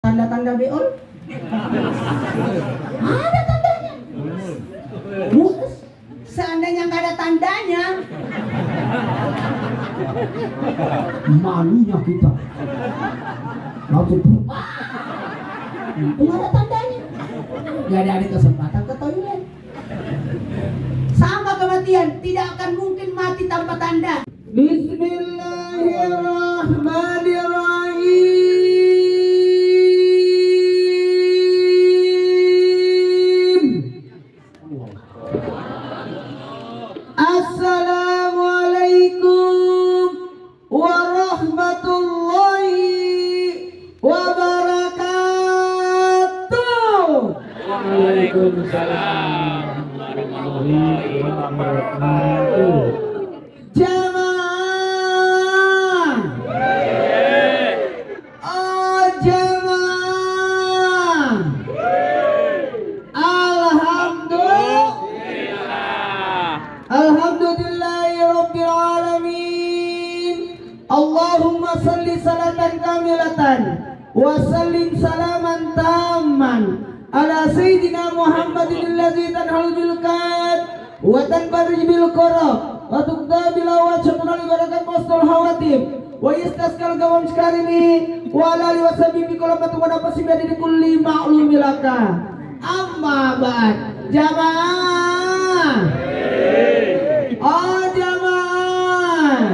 Tanda-tanda beol? Ada tandanya. Bukan. Seandainya nggak ada tandanya, malunya kita. Langsung itu ada tandanya. Nggak ada kesempatan ke toilet. Sama kematian, tidak akan mungkin mati tanpa tanda. Bismillahirrahmanirrahim. Assalamualaikum warahmatullahi wabarakatuh. Waalaikumsalam warahmatullahi wabarakatuh. Jamaah. Oh jamaah. Alhamdulillahirabbil alamin. Allahumma salli salatan kamilatan wa sallim salaman tamman ala sayyidina Muhammadin alladzi tanhalu bil kad wa tanfarij bil qara wa tuqda bil awajatun li barakat wastul hawatim wa istaskal gawam sekarimi wa ala alihi washabihi qalamat wa nafsi bi kulli ma'lumilaka. Amma ba'd. Jamaah. Oh jamaah.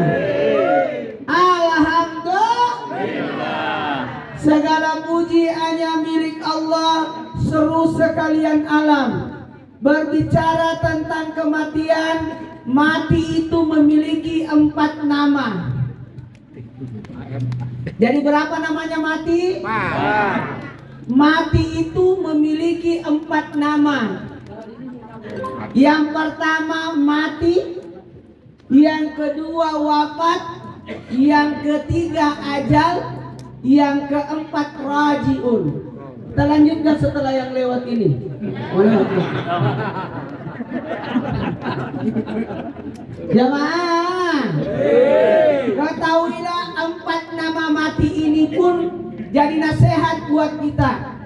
Alhamdulillah. Segala puji hanya milik Allah, seru sekalian alam. Berbicara tentang kematian, mati itu memiliki 4 nama. Jadi berapa namanya mati? Mati itu memiliki 4 nama. Yang pertama mati, yang kedua wafat, yang ketiga ajal, yang keempat rajiun. Kita lanjutkan setelah yang lewat ini. Jamaah, ketahuilah 4 nama mati ini pun jadi nasihat buat kita.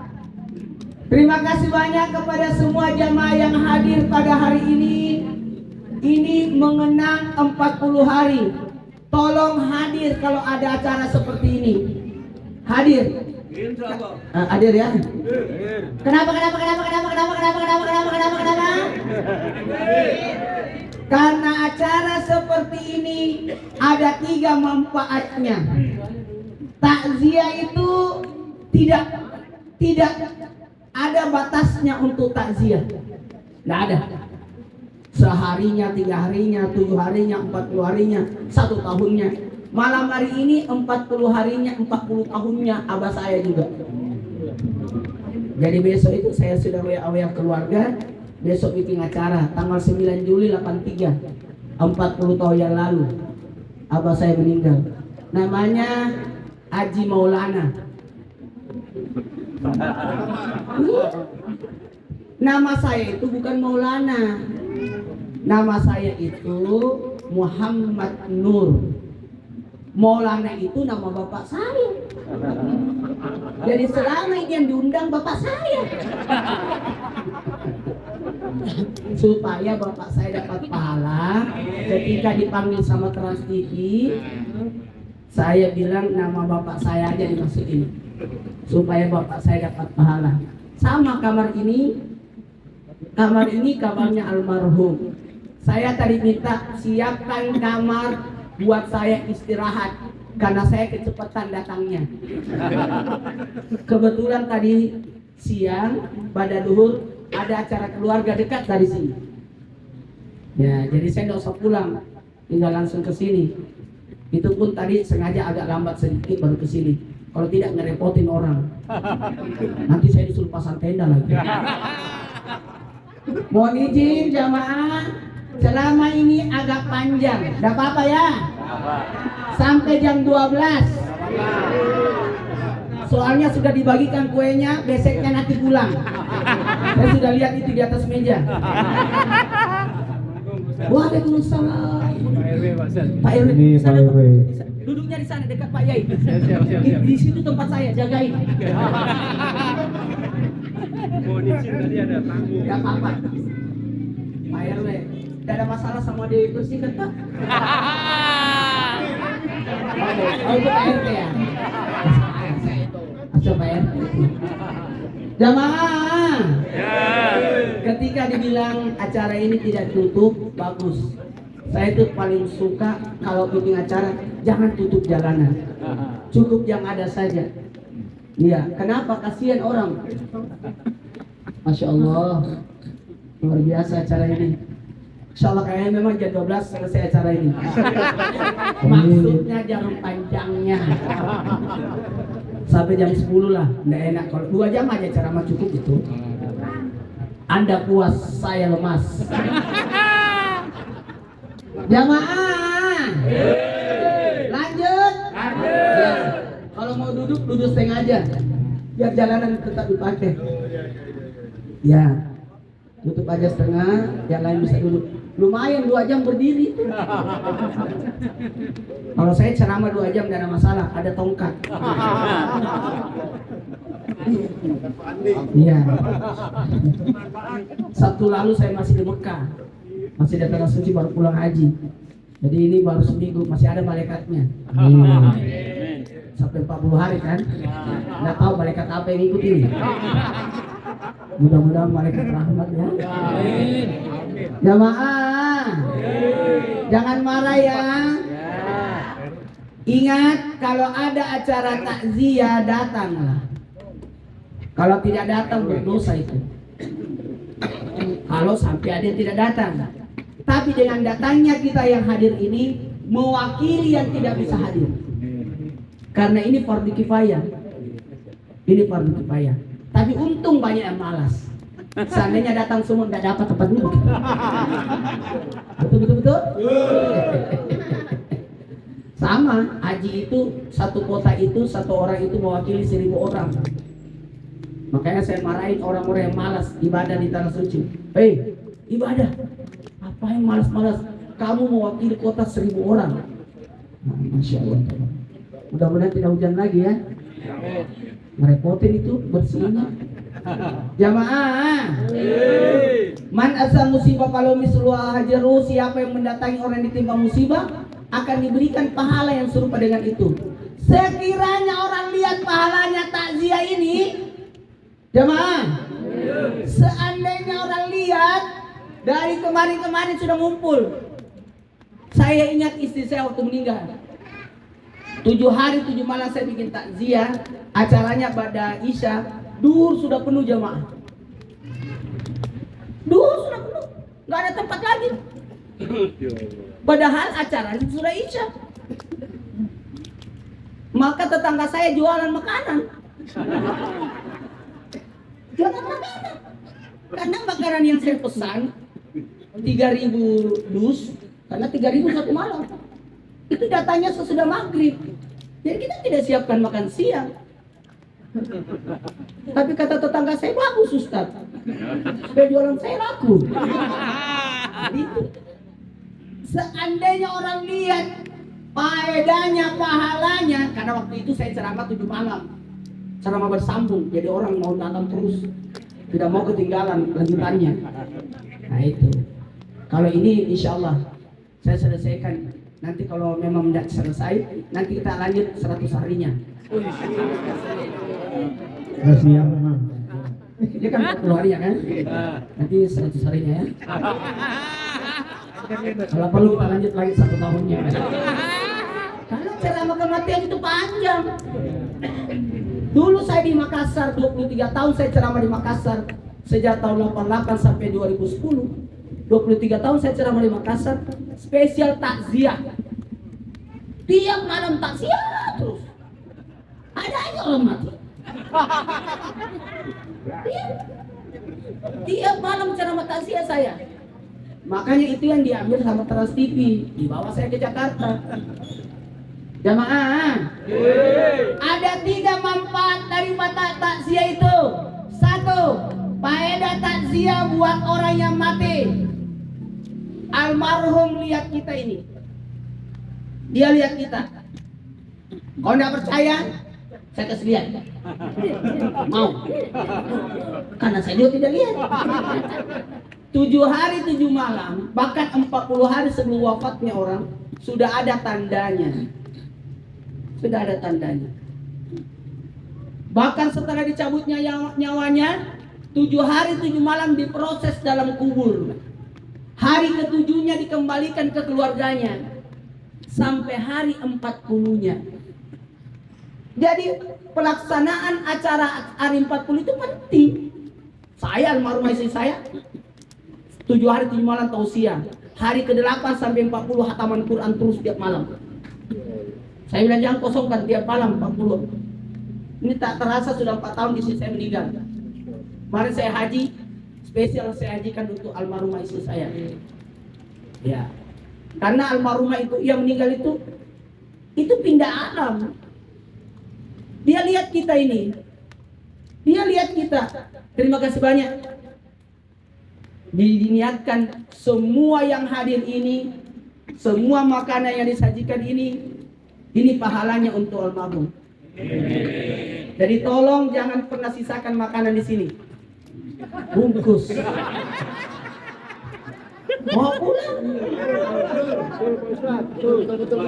Terima kasih banyak kepada semua jamaah yang hadir pada hari ini. Ini mengenang 40 hari. Tolong hadir kalau ada acara seperti ini. Hadir. Hadir ya. Kenapa? Karena acara seperti ini ada 3 manfaatnya. Takziah itu tidak ada batasnya untuk takziah. Nggak ada. Seharinya, 3 harinya, 7 harinya, 40 harinya, 1 tahunnya. Malam hari ini 40 harinya, 40 tahunnya abah saya juga. Jadi besok itu saya sudah WA keluarga. Besok bikin acara tanggal 9 Juli 83. 40 tahun yang lalu abah saya meninggal. Namanya Haji Maulana. Nama saya itu bukan Maulana. Nama saya itu Muhammad Nur. Maulana itu nama bapak saya. Jadi selama ini yang diundang bapak saya. Supaya bapak saya dapat pahala ketika dipanggil sama Trans TV. Saya bilang nama bapak saya aja dimasukin supaya bapak saya dapat pahala. Sama kamar ini kamarnya almarhum. Saya tadi minta siapkan kamar buat saya istirahat karena saya kecepatan datangnya. Kebetulan tadi siang pada duhur ada acara keluarga dekat dari sini. Ya, jadi saya nggak usah pulang, tinggal langsung ke sini. Itu pun tadi sengaja agak lambat sedikit baru ke sini. Kalau tidak ngerepotin orang. Nanti saya disuruh pasang tenda lagi. Mohon izin jamaah, selama ini agak panjang. Enggak apa-apa ya? Sampai jam 12. Soalnya sudah dibagikan kuenya, beseknya nanti pulang. Saya sudah lihat itu di atas meja. Waalaikumsalam. Pak RW. Ini Pak RW. Duduknya di sana dekat Pak Yai. Siap. Di situ tempat saya, jagain. Mohon izin tadi ada tamu. Gak apa-apa. Pak RW, tidak ada masalah sama Dewi Kursi kan Pak? Oh itu Pak RT ya? Asal Pak RT. Jamaah, ketika dibilang acara ini tidak tutup, bagus. Saya itu paling suka kalau bikin acara, jangan tutup jalanan. Cukup yang ada saja. Iya, kenapa? Kasihan orang. Masya Allah, luar biasa acara ini. Insya Allah kayaknya memang jam 12 selesai acara ini. Maksudnya jarum panjangnya sampai jam 10 lah. Nggak enak kalau 2 jam aja ceramah cukup itu. Anda puas, saya lemas. Jamaah, lanjut. Ya. Kalau mau duduk setengah aja, biar jalanan tetap dipakai. Ya, tutup aja setengah, yang lain bisa duduk. Lumayan 2 jam berdiri. Kalau saya ceramah 2 jam tidak ada masalah, ada tongkat. Iya. Sabtu lalu saya masih di Mekah, masih di Tanah Suci, baru pulang haji. Jadi ini baru seminggu, masih ada malaikatnya. Sampai 40 hari kan? Nggak tahu malaikat apa yang ikut ini. Mudah-mudahan malaikat rahmat ya. Jamaah, jangan marah ya. Ingat, kalau ada acara takziah datanglah. Kalau tidak datang berdosa itu. Kalau sampai ada yang tidak datang. Tapi dengan datangnya kita yang hadir ini mewakili yang tidak bisa hadir. Karena ini fardu kifayah. Ini fardu kifayah. Tapi untung banyak yang malas. Seandainya datang semua tidak dapat tempat duduk. Betul. Sama, haji itu satu kota itu, satu orang itu mewakili 1000 orang. Makanya saya marahin orang-orang yang malas ibadah di Tanah Suci. Hei, ibadah. Apa yang malas-malas? Kamu mewakili kota 1000 orang. Nah, Masya Allah. Mudah-mudahan tidak hujan lagi ya. Merepotin itu bersihnya. Jamaah, man asa musibah kalau misluha hajaru, siapa yang mendatangi orang yang ditimpa musibah akan diberikan pahala yang serupa dengan itu. Sekiranya orang lihat pahalanya takziah ini, jamaah, seandainya orang lihat dari kemarin-kemarin sudah ngumpul. Saya ingat istri saya waktu meninggal. 7 hari 7 malam saya bikin takziah, acaranya pada Isya, duhur sudah penuh jamaah. Duhur sudah penuh, nggak ada tempat lagi. Padahal acaranya sudah Isya. Maka tetangga saya jualan makanan. Jualan makanan. Karena makanan yang saya pesan 3.000 dus, karena 3.000 satu malam. Itu datanya sesudah maghrib. Jadi kita tidak siapkan makan siang. Tapi kata tetangga saya, bagus Ustaz, supaya jualan saya laku. Gitu. Seandainya orang lihat faedahnya, pahalanya, karena waktu itu saya ceramah 7 malam, ceramah bersambung, jadi orang mau datang terus, tidak mau ketinggalan lanjutannya. Nah itu. Kalau ini insya Allah saya selesaikan. Nanti kalau memang tidak selesai, nanti kita lanjut 100 harinya. Siap memang. Dia kan 40 hari ya kan? Nanti 100 harinya ya. Kalau perlu kita lanjut lagi 1 tahunnya. Karena ceramah kematian itu panjang. Dulu saya di Makassar 23 tahun saya ceramah di Makassar sejak tahun 88 sampai 2010. 23 tahun saya ceramah di Makassar, spesial takziah. Tiap malam takziah terus. Ada aja orang mati. Tiap malam ceramah takziah saya. Makanya itu yang diambil sama Trans TV, dibawa saya ke Jakarta. Jamaah, ada 3 manfaat dari takziah itu. 1, faedah takziah buat orang yang mati. Almarhum lihat kita ini, dia lihat kita, Kalau nggak percaya, saya kasih lihat. Mau? Karena saya juga tidak lihat. 7 hari 7 malam, bahkan 40 hari sebelum wafatnya orang, sudah ada tandanya. Sudah ada tandanya. Bahkan setelah dicabutnya nyawanya, 7 hari 7 malam diproses dalam kubur. Hari ke-7-nya dikembalikan ke keluarganya. Sampai hari 40-nya. Jadi pelaksanaan acara hari 40 itu penting. Saya almarhum istri saya 7 hari 7 malam tausiah. Hari ke-8 sampai 40 hataman Quran terus tiap malam. Saya bilang jangan kosongkan tiap malam 40. Ini tak terasa sudah 4 tahun istri saya meninggal. Kemarin saya haji, spesial saya hajikan untuk almarhumah istri saya. Ya. Karena almarhumah itu yang meninggal itu pindah alam. Dia lihat kita ini. Dia lihat kita. Terima kasih banyak. Diniatkan semua yang hadir ini, semua makanan yang disajikan ini pahalanya untuk almarhum. Jadi tolong jangan pernah sisakan makanan di sini. Bungkus. Mau pulang?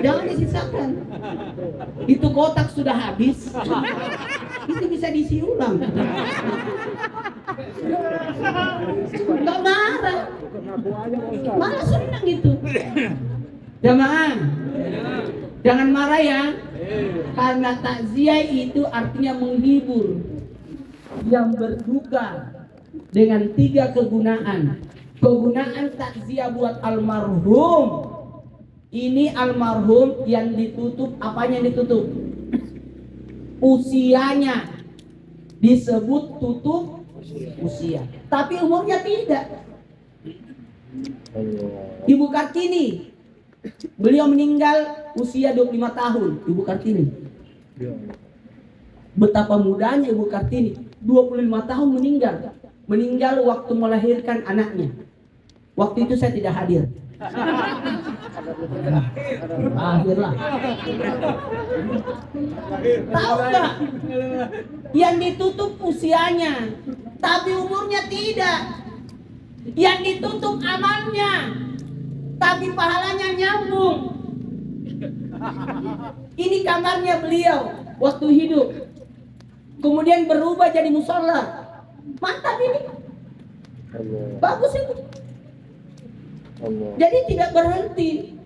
Jangan disisakan. Itu kotak sudah habis. Itu bisa diisi ulang. Enggak marah. Malah senang itu. Jamaah, jangan marah ya. Karena takziah itu artinya menghibur. Yang berduka dengan 3 kegunaan. Kegunaan takziah buat almarhum. Ini almarhum yang ditutup, apanya yang ditutup? Usianya. Disebut tutup usia. Tapi umurnya tidak. Ibu Kartini, beliau meninggal usia 25 tahun. Ibu Kartini. Betapa mudanya Ibu Kartini. 25 tahun meninggal. Meninggal waktu melahirkan anaknya. Waktu itu saya tidak hadir. Akhirlah. Tahu nggak? Yang ditutup usianya, tapi umurnya tidak. Yang ditutup amalnya, tapi pahalanya nyambung. Ini kamarnya beliau waktu hidup. Kemudian berubah jadi musola. Mantap ini. Bagus itu. Jadi tidak berhenti.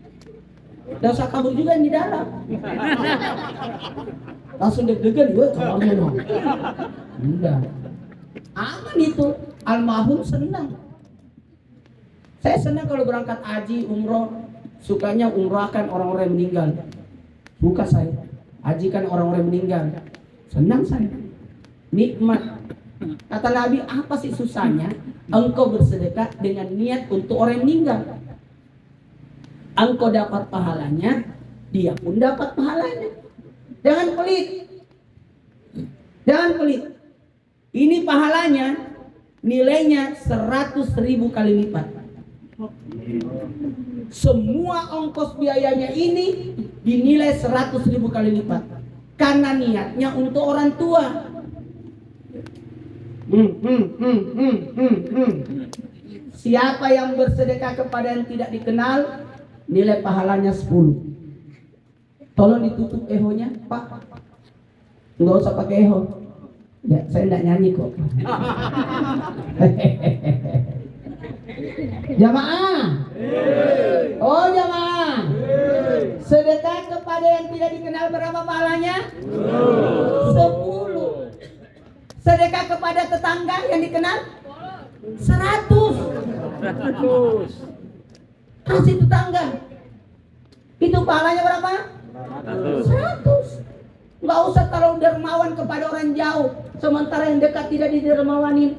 Tidak usah kabur juga di dalam. Langsung deg-degan, gue kamarnya dong. Enggak. Aman itu. Almarhum senang. Saya senang kalau berangkat haji, umroh. Sukanya umrahkan orang-orang yang meninggal. Bukan saya. Hajikan orang-orang yang meninggal. Senang saya. Nikmat. Kata Nabi, apa sih susahnya engkau bersedekah dengan niat untuk orang yang meninggal? Engkau dapat pahalanya, dia pun dapat pahalanya. Jangan pelit. Jangan pelit. Ini pahalanya nilainya 100.000 kali lipat. Semua ongkos biayanya ini dinilai 100.000 kali lipat. Karena niatnya untuk orang tua. Siapa yang bersedekah kepada yang tidak dikenal, nilai pahalanya 10. Tolong ditutup ehonya, Pak. Nggak usah pakai eho. Ya, saya tidak nyanyi kok. Jamaah. Oh jamaah. Sedekah kepada yang tidak dikenal berapa pahalanya? 10. Sedekah kepada tetangga yang dikenal 100. Kasih tetangga. Itu pahalanya berapa? 100. Nggak usah terlalu dermawan kepada orang jauh, sementara yang dekat tidak didermawanin.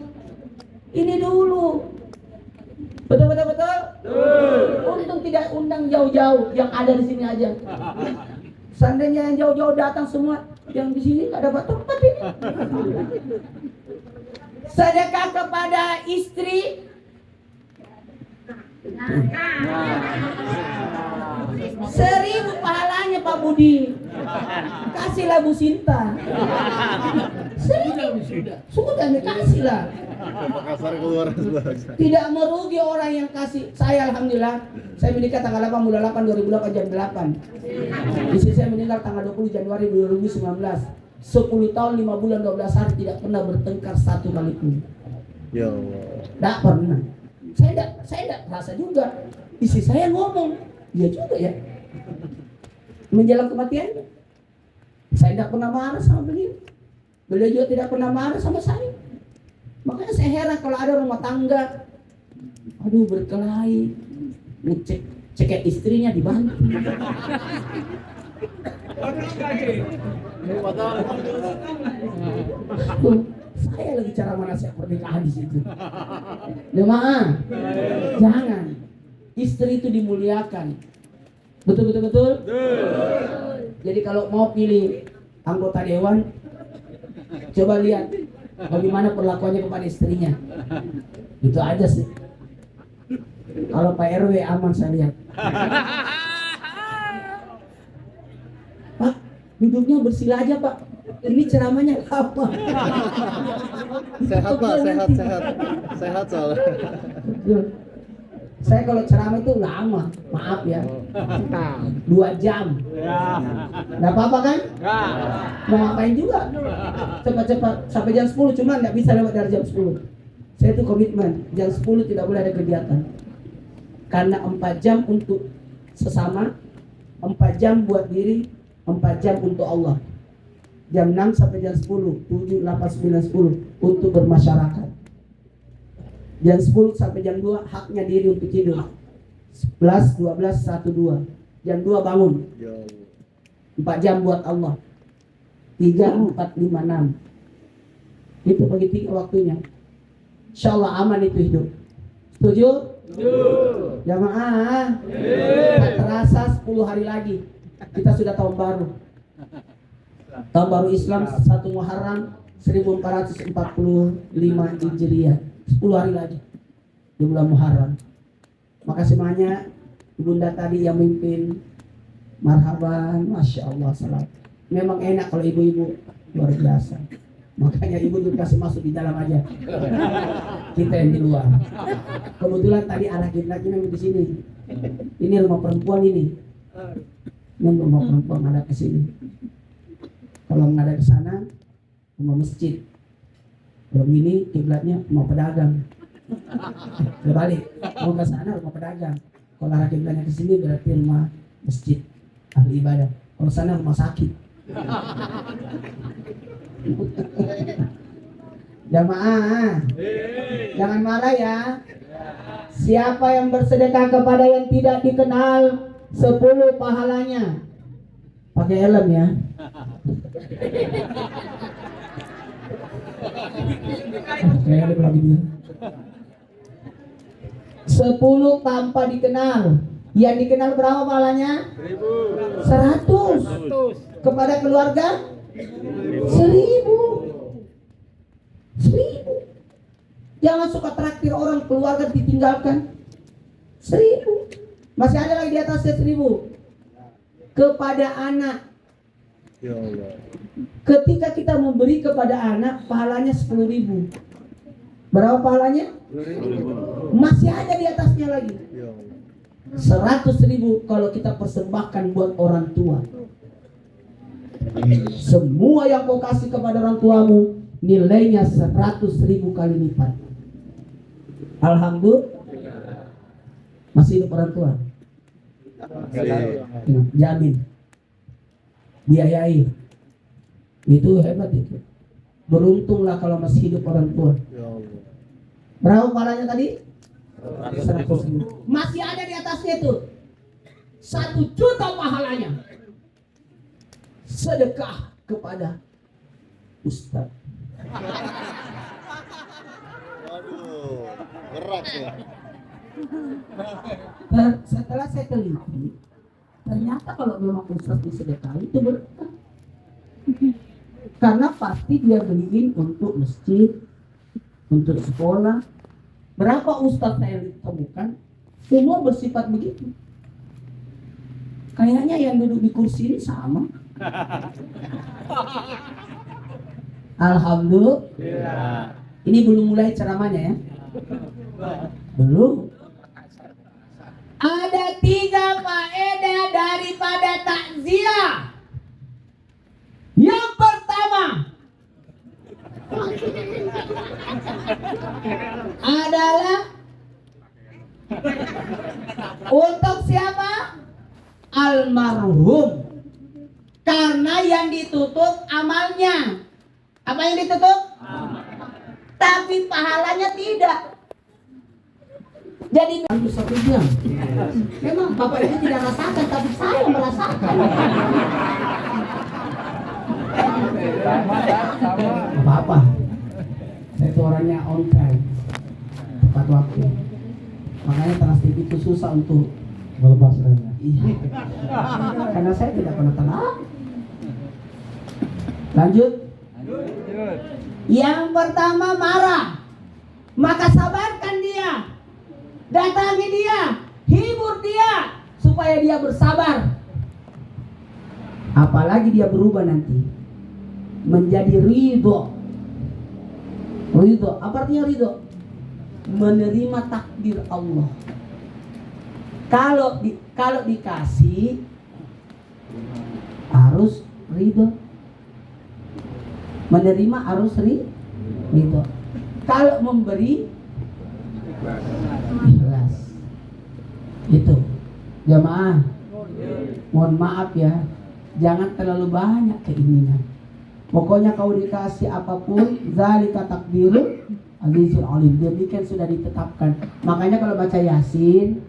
Ini dulu. Betul. Untung tidak undang jauh-jauh, yang ada di sini aja. Seandainya yang jauh-jauh datang semua, yang di sini nggak dapat tempat ini. Sedekah kepada istri. 1.000 pahalanya Pak Budi. Kasihlah Bu Sinta. 1.000 sudah dikasih lah. Makassar keluar sebahasa. Tidak merugi orang yang kasih. Saya alhamdulillah, saya menikah tanggal 8 bulan 8 2008 jam 8. Istri saya meninggal tanggal 20 Januari 2019. 10 tahun 5 bulan 12 hari tidak pernah bertengkar satu kali pun. Ya Allah. Tidak pernah. Saya tidak rasa juga. Istri saya ngomong, iya juga ya. Menjelang kematian, saya tidak pernah marah sama beliau. Beliau juga tidak pernah marah sama saya. Makanya saya heran kalau ada rumah tangga, aduh berkelahi, ngecek ceket istrinya dibantu. Saya lagi cara menasihat pernikahan di situ. Jemaah, jangan. Istri itu dimuliakan. Betul. Jadi kalau mau pilih anggota dewan, coba lihat bagaimana perlakuannya kepada istrinya. Itu aja sih. Kalau Pak RW aman saya lihat. Pak, duduknya bersila aja Pak. Ini ceramahnya apa? Sehat Pak, sehat soalnya. Saya kalau ceramah itu lama, maaf ya. 2 jam. Nggak apa-apa kan? Mau ngapain juga? Cepat-cepat sampai jam 10, cuma nggak bisa lewat dari jam 10. Saya itu komitmen, jam 10 tidak boleh ada kegiatan. Karena 4 jam untuk sesama, 4 jam buat diri, 4 jam untuk Allah. Jam 6 sampai jam 10, 7, 8, 9, 10 untuk bermasyarakat. Jam 10 sampai jam 2 haknya diri untuk tidur. 11, 12, 1, 2. Jam 2 bangun. 4 jam buat Allah. 3, 4, 5, 6. Itu bagi 3 waktunya. Insyaallah aman itu hidup. Setuju? Jamaah. Tak terasa 10 hari lagi kita sudah tahun baru. Tahun baru Islam 1 Muharram 1445 Hijriah. 10 hari lagi di bulan Muharram. Makasih banyak Bunda tadi yang mimpin. Marhaban, Masya Allah, salam. Memang enak kalau ibu-ibu, luar biasa. Makanya ibu tuh kasih masuk di dalam aja. Kita yang di luar. Kebetulan tadi arah kiblatnya memang di sini. Ini rumah perempuan ini. Ini rumah perempuan ada ke sini. Kalau nggak ada ke sana, rumah masjid. Kalau ini kiblatnya rumah pedagang. Berbalik, mau ke sana rumah pedagang. Kalau arah kiblatnya ke sini berarti rumah masjid, ahli ibadah. Kalau sana rumah sakit. Jamaah, jangan marah ya. Siapa yang bersedekah kepada yang tidak dikenal, 10 pahalanya. Pakai helm ya. Kayak lagi dia. 10 tanpa dikenal. Yang dikenal berapa pahalanya? 100. Kepada keluarga 1.000. Jangan suka traktir orang keluarga ditinggalkan. 1.000. Masih ada lagi di atasnya 1.000. Kepada anak. Ya Allah. Ketika kita memberi kepada anak, pahalanya 10.000. Berapa pahalanya? 10.000. Masih ada di atasnya lagi. Ya Allah. 100.000 kalau kita persembahkan buat orang tua. Semua yang kau kasih kepada orang tuamu nilainya 100.000 kali lipat. Alhamdulillah. Masih hidup orang tua? Jamin. Biayai. Itu hebat itu. Beruntunglah kalau masih hidup orang tua. Ya Allah. Berapa pahalanya tadi? 100.000. Masih ada di atasnya itu 1 juta pahalanya. Sedekah kepada Ustaz. Waduh, gerak ya. Setelah saya teliti, ternyata kalau memang Ustaz disedekah itu berkah. Karena pasti dia beliin untuk masjid, untuk sekolah. Berapa Ustaz saya temukan, semua bersifat begitu. Kayaknya yang duduk di kursi ini sama. Alhamdulillah. Ini belum mulai ceramahnya ya. Belum. Ada 3 faedah daripada takziah. Yang pertama adalah untuk siapa? Almarhum. Karena yang ditutup amalnya. Apa yang ditutup? Tapi pahalanya tidak. Jadi baru 1 jam. Memang Bapak Ibu tidak rasakan, tapi saya merasakan. Apa-apa. Saya itu orangnya on time, tepat waktu. Makanya Trans TV itu susah untuk melepaskannya. Iya. Karena saya tidak pernah telat. Lanjut. Yang pertama marah, maka sabarkan dia, datangi dia, hibur dia, supaya dia bersabar. Apalagi dia berubah nanti menjadi ridho. Ridho, apa artinya ridho? Menerima takdir Allah. Kalau dikasih harus ridho. Menerima harus ridho. Kalau memberi ikhlas. Itu jamaah. Mohon maaf ya, jangan terlalu banyak keinginan. Pokoknya kau dikasih apapun, zalika takdirul azizul alim. Demikian sudah ditetapkan. Makanya kalau baca Yasin,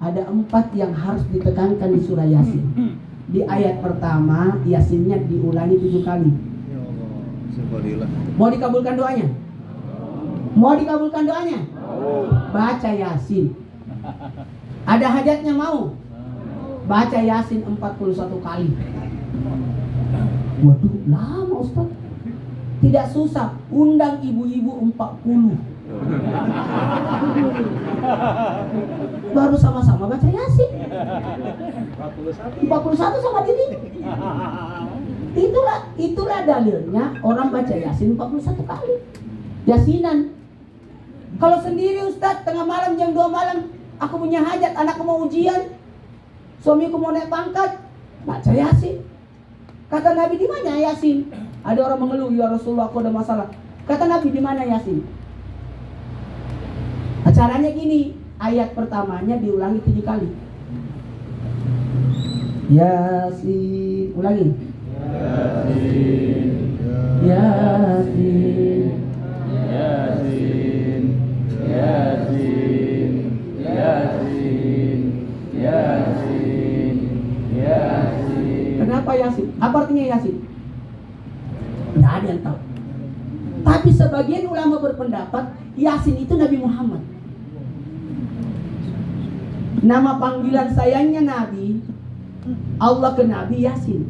ada 4 yang harus ditekankan di surah Yasin. Di ayat pertama, Yasinnya diulangi 7 kali. Ya Allah, subhanallah. Mau dikabulkan doanya? Mau dikabulkan doanya? Baca Yasin. Ada hajatnya mau? Baca Yasin 41 kali. Waduh, lama Ustaz. Tidak susah, undang ibu-ibu 40. Baru sama-sama baca Yasin. 41 sama diri. Itulah dalilnya orang baca Yasin 41 kali. Yasinan. Kalau sendiri Ustaz, tengah malam jam 2 malam, aku punya hajat, anakku mau ujian, suamiku mau naik pangkat, baca Yasin. Kata Nabi, di mana Yasin? Ada orang mengeluh, ya Rasulullah, aku ada masalah. Kata Nabi, di mana Yasin? Acaranya gini, ayat pertamanya diulangi 7 kali. Yasin, ulangi. Yasin, Yasin, Yasin, Yasin, Yasin, Yasin, Yasin. Kenapa Yasin? Apa artinya Yasin? Tidak ada yang tahu. Tapi sebagian ulama berpendapat Yasin itu Nabi Muhammad. Nama panggilan sayangnya Nabi, Allah ke Nabi Yasin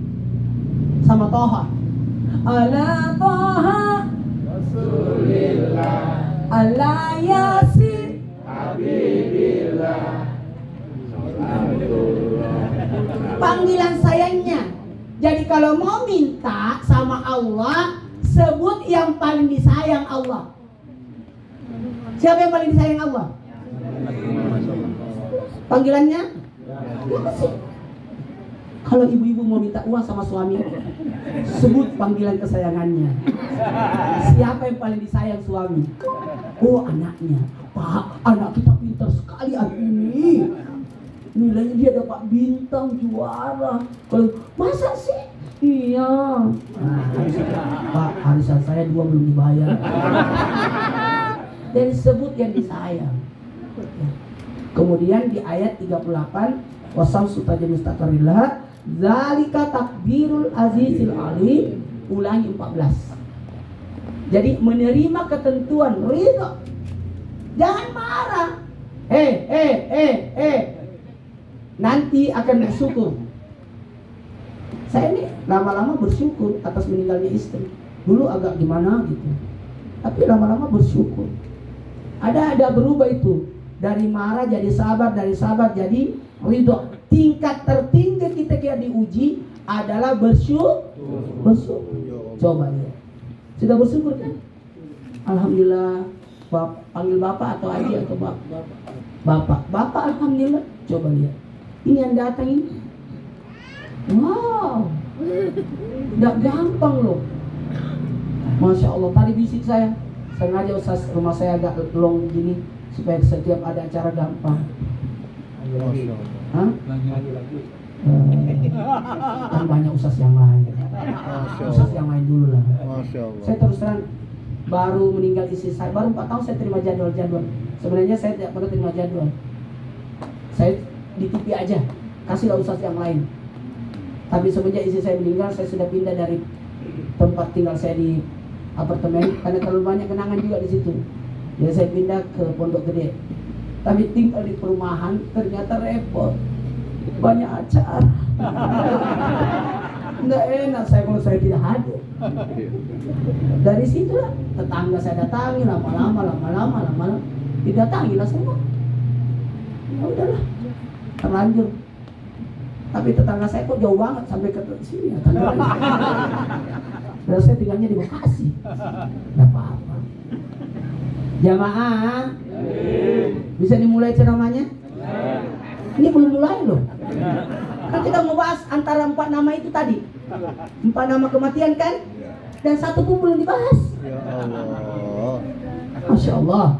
sama Toha. Ala Toha Rasulillah, ala Yasin Habibillah. Panggilan sayangnya. Jadi kalau mau minta sama Allah, sebut yang paling disayang Allah. Siapa yang paling disayang Allah? Panggilannya? Yasin. Kalau ibu-ibu mau minta uang sama suami, sebut panggilan kesayangannya. Siapa yang paling disayang suami? Oh, anaknya. Pak, anak kita pintar sekali hari ini. Nilainya dia dapat bintang juara. Kalau masa sih? Iya. Nah, Pak, arisan saya 2 belum dibayar. Dan sebut yang disayang. Kemudian di ayat 38, wasamsu tajri mustaqarrillah, zalika takdirul azizil alim, ulangi 14. Jadi menerima ketentuan ridho. Jangan marah. Nanti akan bersyukur. Saya ini lama-lama bersyukur atas meninggalnya istri. Dulu agak gimana gitu, tapi lama-lama bersyukur. Ada berubah itu. Dari marah jadi sabar, dari sabar jadi ridho. Tingkat tertinggi kita diuji adalah bersyukur. Coba lihat. Sudah bersyukur kan? Alhamdulillah. Panggil bapak atau aji atau bapak. Bapak alhamdulillah. Coba lihat. Ini yang datang ini. Wow. Nggak gampang loh. Masya Allah. Tadi bisik saya. Sengaja Ustaz rumah saya agak long gini supaya setiap ada acara gampang. Masya Allah. Hah? Kan banyak Ustaz yang lain. Ustaz yang lain dulu lah. Masya Allah. Saya terus terang baru meninggal istri saya, baru 4 tahun saya terima jadwal. Sebenarnya saya tidak pernah terima jadwal. Saya di TV aja, kasihlah Ustaz yang lain. Tapi semenjak istri saya meninggal, saya sudah pindah dari tempat tinggal saya di apartemen karena terlalu banyak kenangan juga di situ. Jadi saya pindah ke Pondok Gede. Tapi tinggal di perumahan ternyata repot, banyak acara. Nggak enak saya kalau saya tidak hadir. Dari situlah tetangga saya datangi lama-lama didatangi lah semua. Ya udahlah, terlanjur. Tapi tetangga saya kok jauh banget sampai ke sini ya, dan saya tinggalnya di Bekasi. Nggak apa-apa. Jamaah, bisa dimulai ceramahnya? Ini belum mulai loh. Kan kita mau bahas antara 4 nama itu tadi. 4 nama kematian kan? Dan 1 pun belum dibahas. Ya Allah. Masya Allah.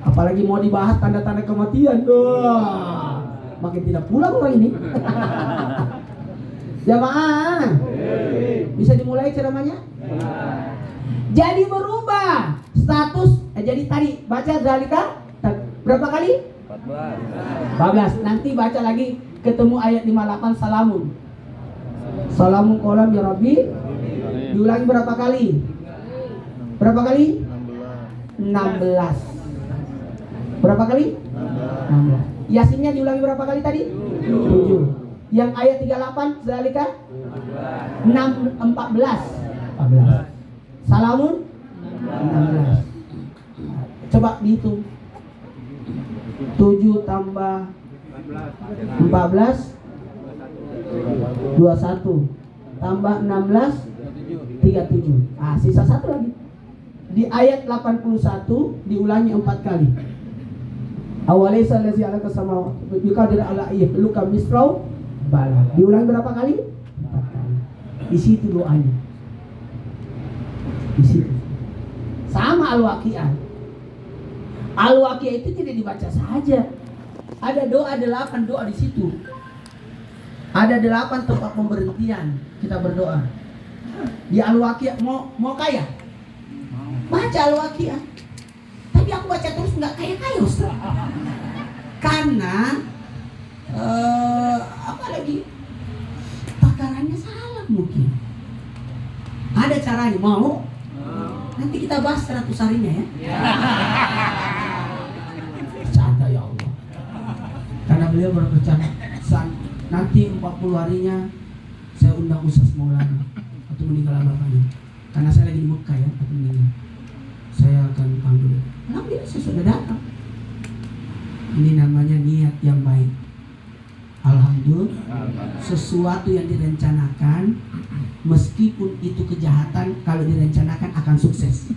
Apalagi mau dibahas tanda-tanda kematian. Wah, makin tidak pulang orang ini. Jamaah, bisa dimulai ceramahnya? Jadi berubah status. Jadi tadi baca zalika berapa kali? 14. Nanti baca lagi ketemu ayat 58 salamun qolam ya Rabbi. Diulangi berapa kali? Berapa kali? 16. Berapa kali? 16. Yasinnya diulangi berapa kali tadi? 7. Yang ayat 38 zalika 14. Salamun 16. Coba dihitung. 7 tambah 14 21 tambah 16 37. Ah, sisa 1 lagi. Di ayat 81 diulangi 4 kali. Awalaysa allazi alaka sama biqadir ala luka misrau bala. Diulangi berapa kali? 4 kali. Di situ doanya. Di situ. Sama Al-Waqiah. Al-Waqiah itu tidak dibaca saja. Ada doa 8 doa di situ. Ada 8 tempat pemberhentian kita berdoa. Di Al-Waqiah mau kaya? Baca Al-Waqiah. Tapi aku baca terus nggak kaya-kaya Ustaz. Karena apa lagi? Takarannya salah mungkin. Ada caranya, mau? Nanti kita bahas 100 harinya ya. Bercanda ya Allah. Karena beliau berbicara nanti 40 harinya saya undang Ustaz Maulana atau meninggal bapaknya. Karena saya lagi di Mekah ya, atau meninggal. Saya akan panggil. Alhamdulillah saya sudah datang. Ini namanya niat yang baik. Alhamdulillah, sesuatu yang direncanakan, meskipun itu kejahatan, kalau direncanakan akan sukses.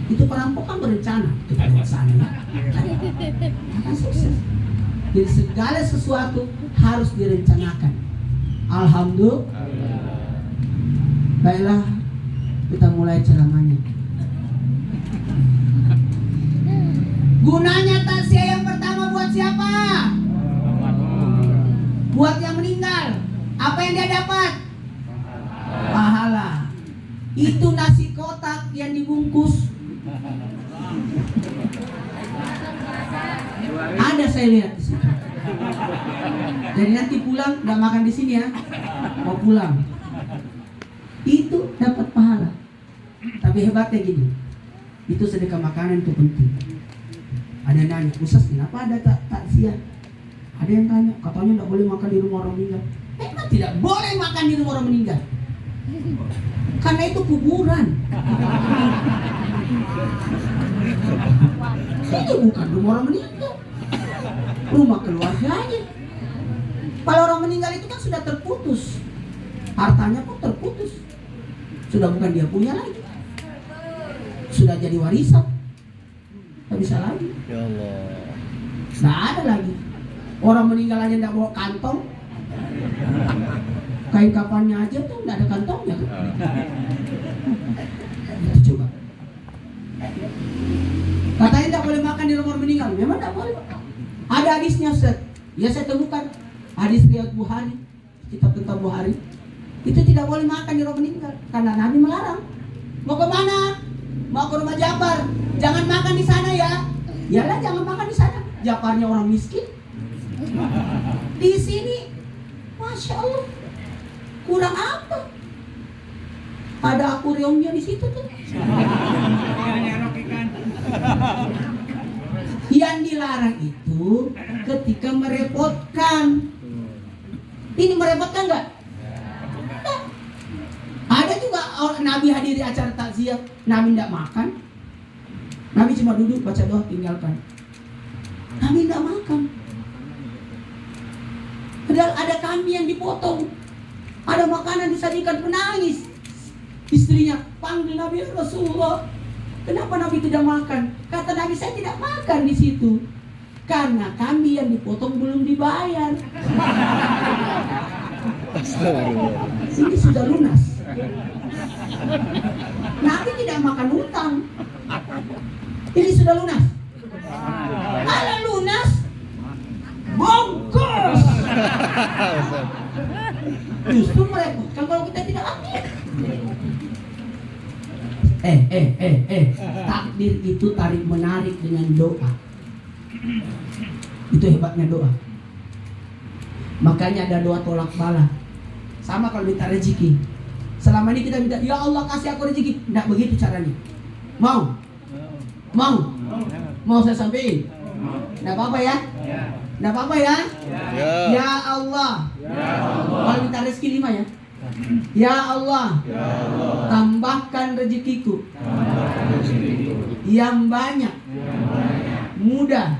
Itu perampokan berencana, kita lihat sana ya, akan sukses. Jadi segala sesuatu harus direncanakan. Alhamdulillah. Baiklah, kita mulai ceramahnya. Gunanya taziah yang pertama buat siapa? Buat yang meninggal. Apa yang dia dapat? Pahala. Itu nasi kotak yang dibungkus. Ada saya lihat di situ. Jadi nanti pulang nggak makan di sini ya. Mau pulang. Itu dapat pahala. Tapi hebatnya gini. Itu sedekah makanan itu penting. Ada yang nanya, Ustaz kenapa ada takziah? Ada yang tanya, katanya tidak boleh makan di rumah orang meninggal. Memang tidak boleh makan di rumah orang meninggal. Karena itu kuburan. Itu bukan rumah orang meninggal. rumah keluarganya. Kalau orang meninggal itu kan sudah terputus, hartanya pun terputus, sudah bukan dia punya lagi, sudah jadi warisan, nggak bisa lagi. Ya Allah. Nggak ada lagi. Orang meninggal aja nggak bawa kantong, kain kafannya aja tuh nggak ada kantongnya kan? Itu coba. Katanya tidak boleh makan di rumah meninggal, memang tidak boleh. Ada hadisnya, Ustaz. Ya saya temukan hadis riwayat Bukhari, kitab tentang Bukhari. Itu tidak boleh makan di rumah meninggal karena Nabi melarang. Mau ke mana? Mau ke rumah Ja'far. Jangan makan di sana ya. Yalah, jangan makan di sana. Ja'farnya orang miskin. Di sini, masya Allah, kurang apa? Ada akuariumnya di situ tuh. Yang dilarang itu ketika merepotkan. Ini merepotkan nggak? Nggak. Ada juga Nabi hadiri acara takziah, Nabi tidak makan. Nabi cuma duduk baca doa tinggalkan. Nabi tidak makan. Padahal ada kambing yang dipotong, ada makanan disajikan, penangis. Istrinya panggil Nabi, Rasulullah, kenapa Nabi tidak makan? Kata Nabi, saya tidak makan di situ karena kambing yang dipotong belum dibayar. Ini sudah lunas. Nabi tidak makan utang. Ini sudah lunas. Kalau lunas, bongkos. Justru merepotkan kalau kita tidak aktif. Takdir itu tarik menarik dengan doa. Itu hebatnya doa. Makanya ada doa tolak bala. Sama kalau minta rezeki. Selama ini kita minta, ya Allah kasih aku rezeki. Tidak begitu caranya. Mau? Mau saya sampaikan? Tidak apa-apa ya? Tidak apa-apa ya? Ya Allah. Kalau minta rezeki 5 ya. Ya Allah, tambahkan rezekiku yang banyak, mudah,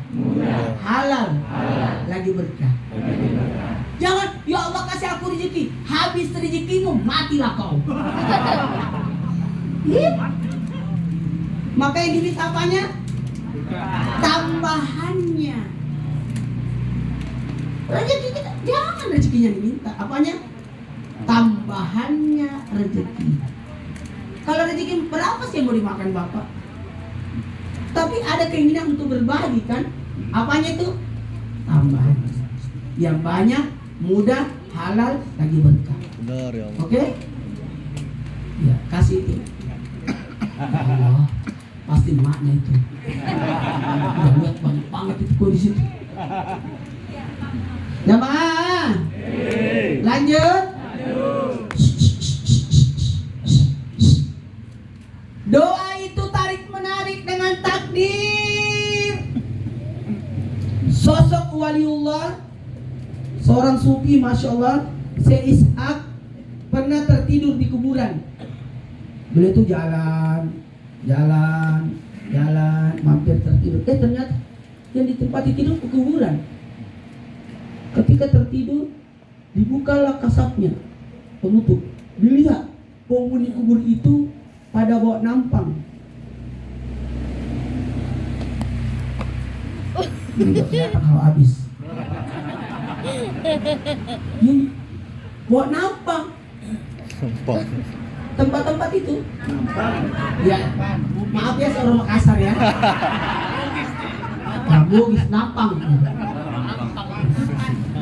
halal, lagi berkah. Jangan, ya Allah kasih aku rezeki, habis rezekimu matilah kau. Maka yang diminta apanya? Tambahannya. Rezeki kita, jangan rezekinya diminta, apanya? Tambahannya rezeki. Kalau rezeki berapa sih yang mau dimakan Bapak? Tapi ada keinginan untuk berbagi kan? Apanya itu? Tambahan. Yang banyak, mudah, halal, lagi berkah. Benar ya Allah. Oke? Ya, kasih itu. Allah, pasti maknya itu. Udah lihat banyak banget itu kok di situ. Jamaah. Lanjut. Doa itu tarik menarik dengan takdir. Sosok waliullah, seorang sufi, masya Allah, Syekh Ishaq, pernah tertidur di kuburan. Beliau itu jalan, mampir tertidur. Ternyata yang ditempati tidur ke kuburan. Ketika tertidur, dibukalah kasapnya, penutup. Dilihat penghuni kubur itu pada bawa nampang. Ini kelihatan kalau habis. Ini bawa nampang. Tempat-tempat itu. Ya, maaf ya seorang Makassar ya. Bugis nampang.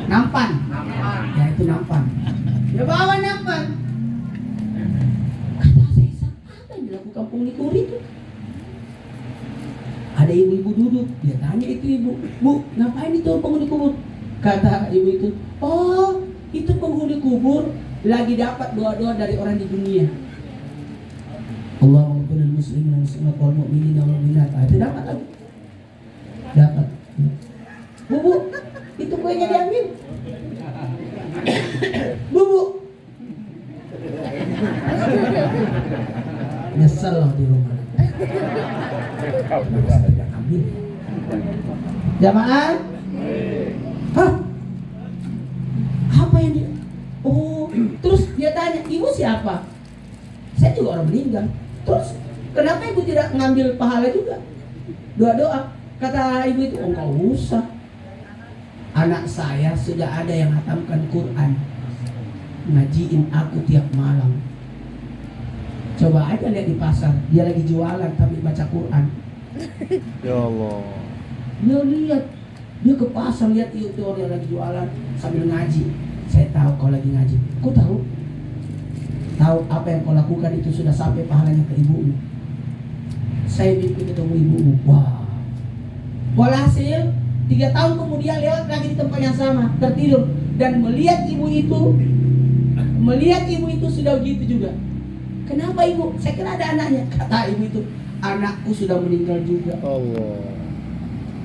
Nampan. Ya itu nampan. Ya bawa nampan. Kata saya, apa yang dilakukan penghuni kubur itu? Ada ibu-ibu duduk, dia tanya itu ibu, Bu, ngapain itu penghuni kubur? Kata ibu itu, oh itu penghuni kubur lagi dapat doa-doa dari orang di dunia. Allahumma kullil muslimin wal muslimat wal mu'minin wal mu'minat. Itu dapat lagi. Dapat. Bu, itu kuenya diambil. Bu. Nyesel loh di rumah. Tidak ambil. Jamaah. ibu siapa? Saya juga orang meninggal. Terus kenapa ibu tidak ngambil pahala juga? Doa-doa. Kata ibu itu, oh nggak usah. Anak saya sudah ada yang hatamkan Quran, ngajiin aku tiap malam. Coba aja lihat di pasar, dia lagi jualan tapi baca Quran. Ya Allah. Dia lihat, dia ke pasar lihat itu orang lagi jualan sambil ngaji. Saya tahu kau lagi ngaji. Kau tahu? Tahu apa yang kau lakukan itu sudah sampai pahalanya ke ibumu. Saya mimpi ketemu ibumu. Wah. Walhasil 3 tahun kemudian lewat lagi di tempat yang sama, tertidur dan melihat ibu itu sudah begitu juga. Kenapa ibu? Saya kira ada anaknya. Kata ibu itu, anakku sudah meninggal juga. Allah.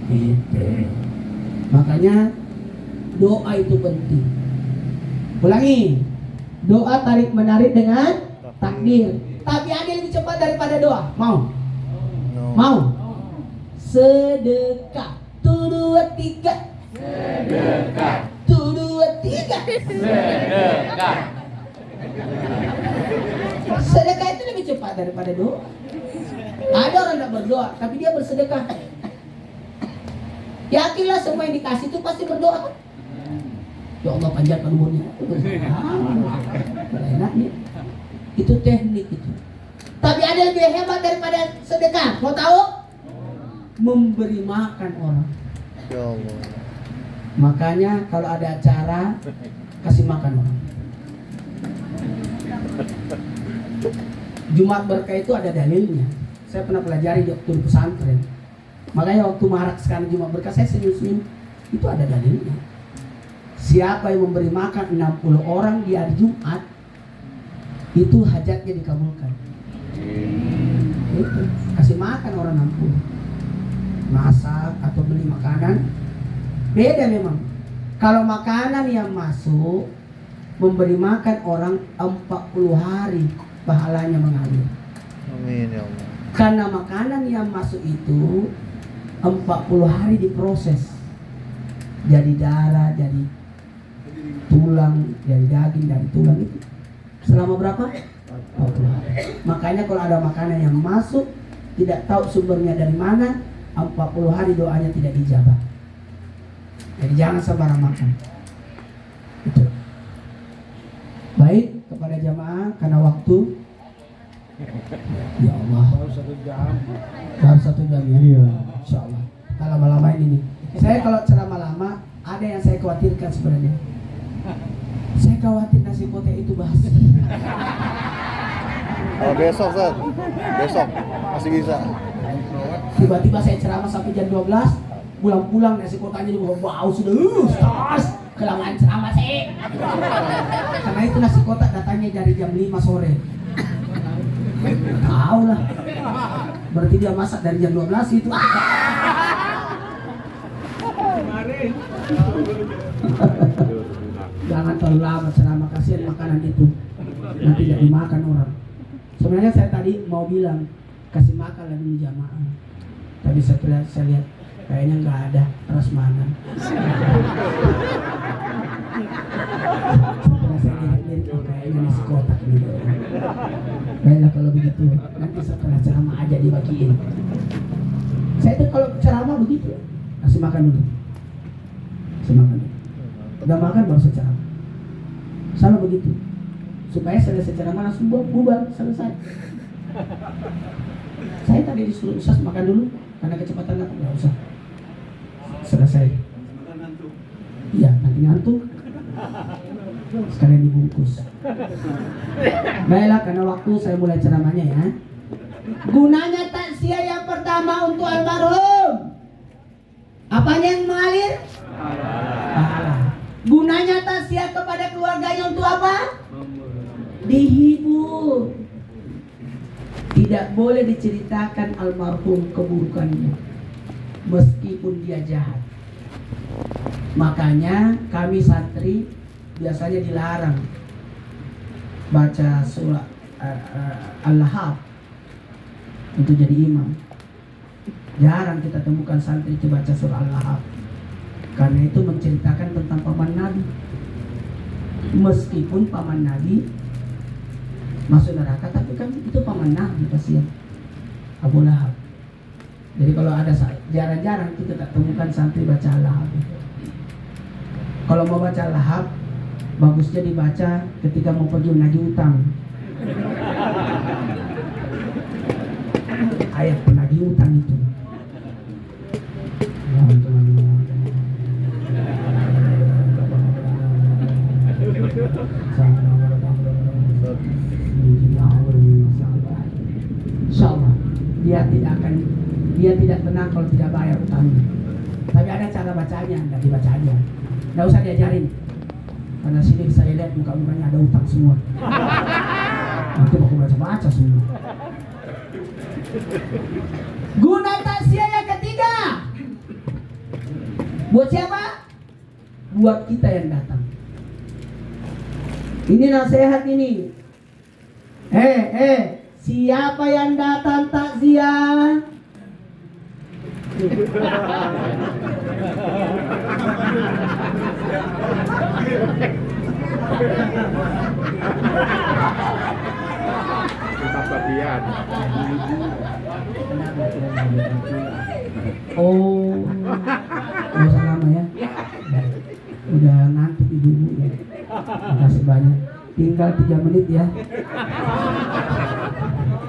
Gitu. Makanya doa itu penting. Ulangi, doa tarik menarik dengan takdir. Tapi ada yang lebih cepat daripada doa. Mau? No. Mau? Sedekah. 1, 2, 3. Sedekah. 1, 2, 3. Sedekah. Sedekah itu lebih cepat daripada doa. Ada orang tidak berdoa, tapi dia bersedekah. Yakinlah semua yang dikasih itu pasti berdoa. Ya Allah panjatkan umurnya. Enaknya. Itu teknik itu. Tapi ada lebih hebat daripada sedekah. Mau tahu? Memberi makan orang. Ya Allah. Makanya kalau ada acara kasih makan orang. Jumat berkah itu ada dalilnya. Saya pernah pelajari di waktu di pesantren. Makanya waktu marak sekarang Jumat berkah saya senyum-senyum. Itu ada dalilnya. Siapa yang memberi makan 60 orang di hari Jumat, itu hajatnya dikabulkan. Itu kasih makan orang 60. Masak atau beli makanan beda memang. Kalau makanan yang masuk memberi makan orang 40 hari pahalanya mengalir. Amin ya Allah. Karena makanan yang masuk itu 40 hari diproses. Jadi darah, jadi tulang, dari daging, dari tulang itu. Selama berapa? 40 hari. Makanya kalau ada makanan yang masuk tidak tahu sumbernya dari mana, 40 hari doanya tidak dijabah. Jadi jangan sembarang makan. Itu. Baik kepada jamaah karena waktu. Ya Allah. Baru 1 jam. Baru 1 jam ya. Iya. Insya Allah. Kita lama-lamain ini. Saya kalau ceramah lama ada yang saya khawatirkan sebenarnya. Saya khawatir nasi kotak itu basi. Oh, besok Ustaz. Besok masih bisa. Tiba-tiba saya ceramah sampai jam 12, pulang-pulang nasi kotaknya bau sudah Ustaz, kelamaan ceramah saya. Karena itu nasi kotak datangnya dari jam 5 sore. Tahu lah. Berarti dia masak dari jam 12 itu. Jangan terlalu lama ceramah, kasihan makanan itu. Nanti tidak dimakan orang. Sebenarnya saya tadi mau bilang kasih makan lagi di jamaah. Tapi setelah saya lihat kayaknya nggak ada prasmanan. Setelah saya lihat kayaknya nasi kotak gitu. Baiklah kalau begitu, nanti setelah ceramah aja dibagiin. Saya tuh kalau ceramah begitu, kasih makan dulu. Kasih makan dulu. Udah makan baru saya ceramah. Sama begitu. Supaya selesai ceramah langsung bubar, selesai. Saya tadi disuruh Ustaz makan dulu karena kecepatan nggak usah. Selesai. Iya, nanti ngantuk. Sekalian dibungkus. Baiklah, karena waktu saya mulai ceramahnya ya. Gunanya takziah yang pertama untuk almarhum. Apanya yang mengalir? Pahala. Gunanya takziah kepada keluarganya untuk apa? Dihibur. Tidak boleh diceritakan almarhum keburukannya meskipun dia jahat. Makanya kami santri biasanya dilarang baca surah Al-Lahab untuk jadi imam. Jarang kita temukan santri itu baca surah Al-Lahab, karena itu menceritakan tentang paman Nabi. Meskipun paman Nabi masuk neraka, tapi kan itu pemenang kasihan Abu Lahab. Jadi kalau ada jarang-jarang kita tak temukan santri baca Lahab. Kalau mau baca Lahab, bagusnya dibaca ketika mau pergi menagih utang. Ayat penagih utang itu. Insyaallah dia tidak tenang kalau tidak bayar utangnya. Tapi ada cara bacanya, tidak dibaca aja. Tidak usah diajarin. Karena sini saya lihat muka-mukanya ada utang semua. Nanti aku baca-baca semua. Guna tasya yang ketiga. Buat siapa? Buat kita yang datang. Ini nasihat ini. Siapa yang datang takziah? Oh, nggak usah lama ya. Udah ngantuk ibu-ibu ya. Makasih banyak. Tinggal 3 menit ya.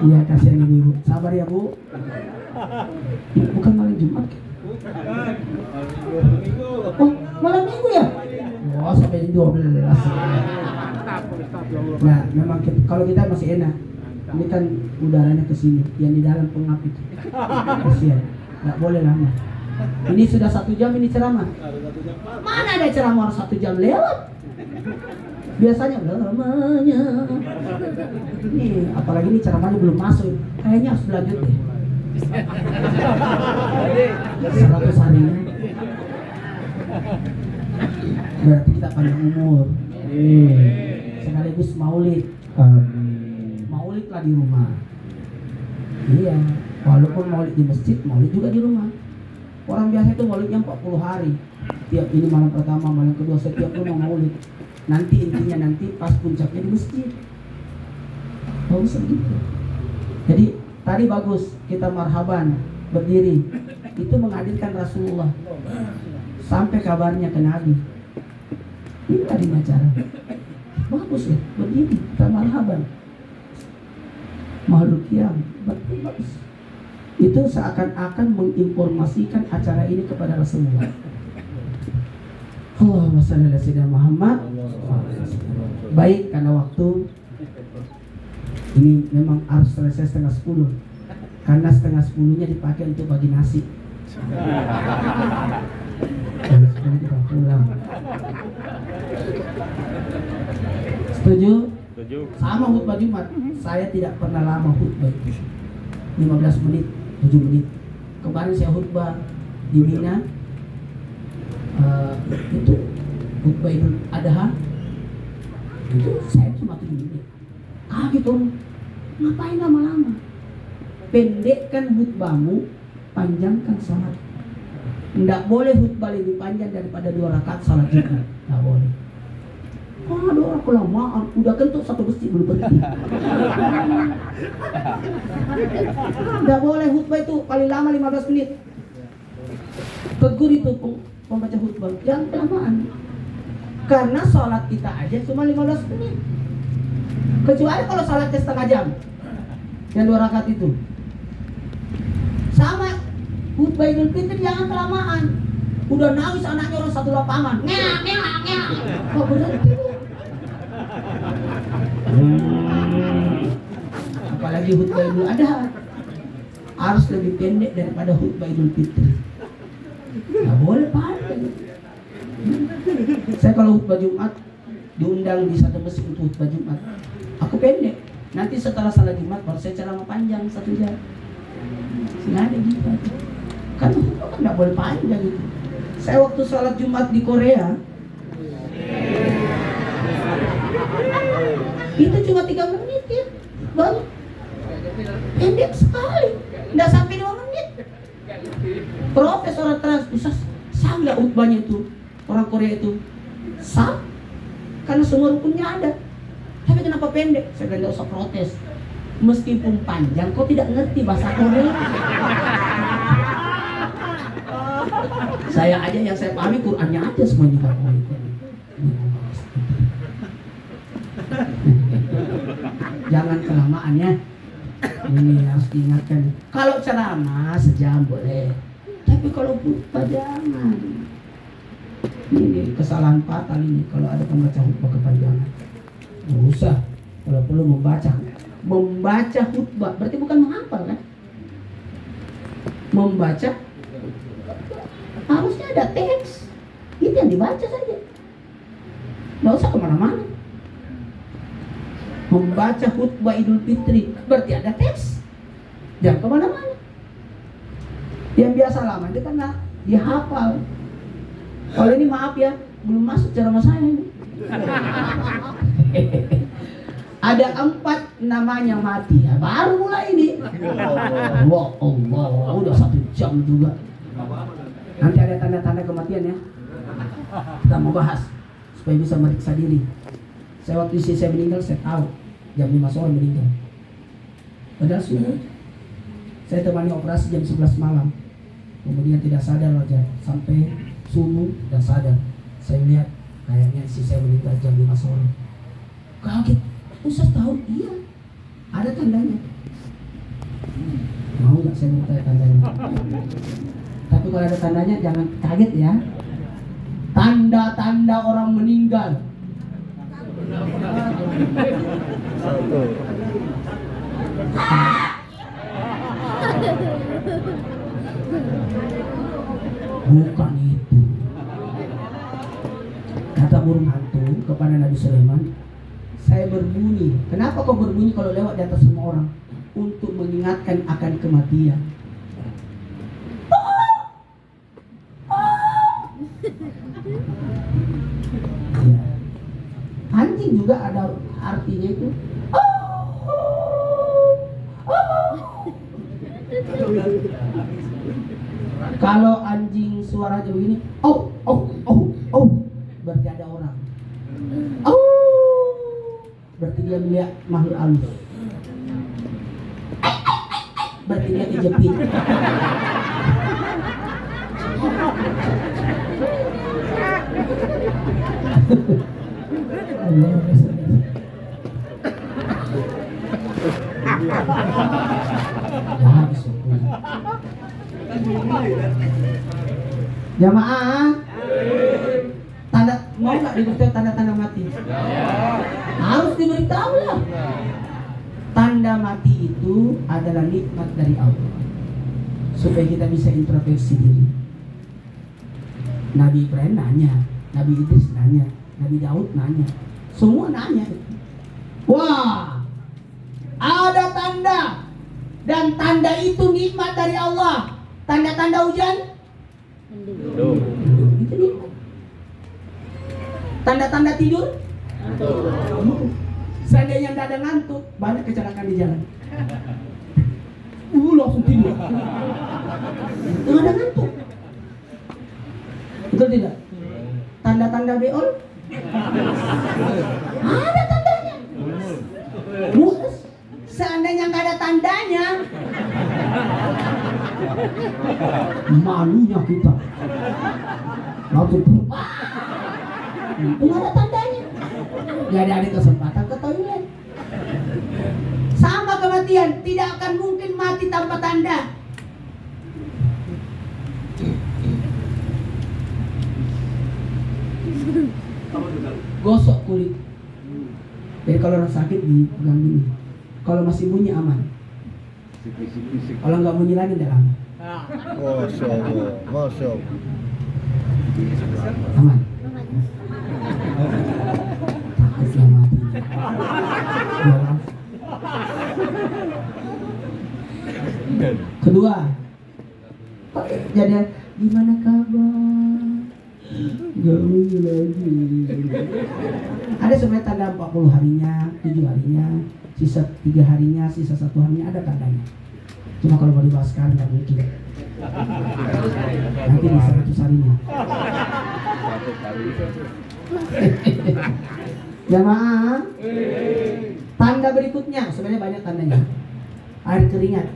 Iya, kasihan ibu-ibu. Sabar ya Bu. Bukan malam Jumat. Oh, malam Minggu ya? Oh, sampai 12. Nah, memang kalau kita masih enak. Ini kan udaranya ke sini, yang di dalam pengap itu. Kasihan. Nggak boleh lama. Ini sudah 1 jam ini ceramah. Mana ada ceramah 1 jam lewat? Biasanya lamanya. Nih, apalagi ini ceramahnya belum masuk. Kayaknya harus lanjut deh. 100 harinya. Berarti kita panjang umur. Sekaligus maulid. Maulid lah di rumah. Iya, walaupun maulid di masjid, maulid juga di rumah. Orang biasa itu maulidnya 40 hari. Tiap ini malam pertama, malam kedua, setiap rumah maulid. Nanti intinya pas puncaknya di masjid. Bagus gitu. Jadi tadi bagus kita marhaban berdiri. Itu menghadirkan Rasulullah. Sampai kabarnya ke Nabi. Ini tadi acara. Bagus ya, berdiri kita marhaban. Makhluk yang bagus. Itu seakan-akan menginformasikan acara ini kepada Rasulullah. Allahumma shalli ala sayyidina Muhammad. Baik, karena waktu ini memang harus selesai 9:30. Karena 9:30-nya dipakai untuk bagi nasi. Dan sekarang kita pulang. Setuju? Sama khutbah Jumat. Saya tidak pernah lama khutbah. 15 menit, 7 menit. Kemarin saya khutbah di Mina. Itu khutbah Idul Adha. Itu saya cuma 7 menit. Kaget om. Ngapain lama-lama? Pendekkan khutbahmu, panjangkan salat. Tidak boleh khutbah lebih panjang daripada 2 rakaat salat Jumat. Tidak boleh. Aduh, orang kelamaan, udah kentut satu besi belum berhenti. Tidak boleh khutbah itu paling lama 15 menit. Tegur itu pembaca khutbah, jangan kelamaan. Karena sholat kita aja cuma 15 menit. Kecuali kalau sholatnya setengah jam, yang 2 rakaat itu. Sama khutbah Idul Fitri jangan kelamaan. Udah nangis anaknya orang satu lapangan. Ngea. Kok berhenti? Apalagi khutbah Idul Adha harus lebih pendek daripada khutbah Idul Fitri. Nggak boleh panjang. Saya kalau khutbah Jumat diundang di satu masjid untuk khutbah Jumat, aku pendek. Nanti setelah salat Jumat baru saya ceramah panjang 1 jam. Nggak ada gitu. Kan khutbah kan nggak boleh panjang gitu. Saya waktu salat Jumat di Korea itu cuma 3 menit ya, baru pendek sekali, nggak sampai 2 menit. Profesor trans bisa sah nggak khutbahnya itu orang Korea itu sah, karena semua rukunnya ada. Tapi kenapa pendek? Saya bilang nggak usah protes. Meskipun panjang, kau tidak ngerti bahasa Korea. Saya aja yang saya pahami Qurannya aja semuanya Pak. Jangan kelamaan ya. Ini harus diingatkan. Kalau ceramah sejam boleh, tapi kalau khutbah jangan. Ini kesalahan fatal ini kalau ada pembaca khutbah kepanjangan. Nggak usah. Kalau perlu membaca khutbah berarti bukan menghafal kan? Membaca harusnya ada teks, itu yang dibaca saja. Nggak usah kemana-mana. Membaca khutbah Idul Fitri berarti ada teks, jangan kemana-mana. Yang biasa lama itu karena dia hafal. Kalau ini maaf ya, belum masuk ceramah saya ini. Ada 4 namanya mati ya, baru mulai ini. Wah Allah, udah 1 jam juga. Nanti ada tanda-tanda kematian ya. Kita mau bahas supaya bisa meriksa diri. Saya waktu istri saya meninggal, saya tahu jam 5 sore meninggal. Padahal subuh saya temani operasi jam 11 malam. Kemudian tidak sadar aja sampai subuh dan sadar. Saya lihat kayaknya istri saya meninggal jam 5 sore. Kaget. Ustaz tahu? Iya. Ada tandanya. Mau nggak saya minta tandanya? Tapi kalau ada tandanya jangan kaget ya. Tanda-tanda orang meninggal. Satu. Bukan itu. Kata burung hantu kepada Nabi Sulaiman, saya berbunyi. Kenapa kau berbunyi kalau lewat di atas semua orang? Untuk mengingatkan akan kematian. Ya. Anjing juga ada artinya itu. Kalau anjing suaranya begini, berarti ada orang. Berarti dia melihat makhluk halus. Berarti dia kejepit. Jamaah, tanda mau nggak diberitahu tanda-tanda mati? Harus diberitahu lah. Tanda mati itu adalah nikmat dari Allah, supaya kita bisa introspeksi diri. Nabi Ibrahim nanya, Nabi Idris nanya, Nabi Daud nanya, semua nanya. Wah, ada tanda, dan tanda itu nikmat dari Allah. Tanda-tanda hujan, itu nikmat. Tanda-tanda tidur, seandainya tidak ada ngantuk, banyak kecelakaan di jalan. Langsung tidur. Itu ada ngantuk. Betul tidak? Tanda-tanda beol, ada tandanya. Mus, seandainya nggak ada tandanya, malunya kita. Langsung itu nggak ada tandanya. Nggak ada kesempatan ke toilet. Sama kematian, tidak akan mungkin mati tanpa tanda. Gosok kulit. Jadi kalau orang sakit dipegang gini. Kalau masih bunyi aman. Kalau nggak bunyi lagi udah lama. Masya Allah. Masya Allah. Aman. Takutlah mati. Kedua, jadi gimana kabar? Gak bunyi lagi. Ada sebenarnya tanda 40 harinya, 7 harinya, sisa 3 harinya, sisa 1 harinya, ada tandanya. Cuma kalau mau dibahas sekarang nggak mungkin. Nanti di 100 harinya. Jamaah. Tanda berikutnya, sebenarnya banyak tandanya. Air keringat.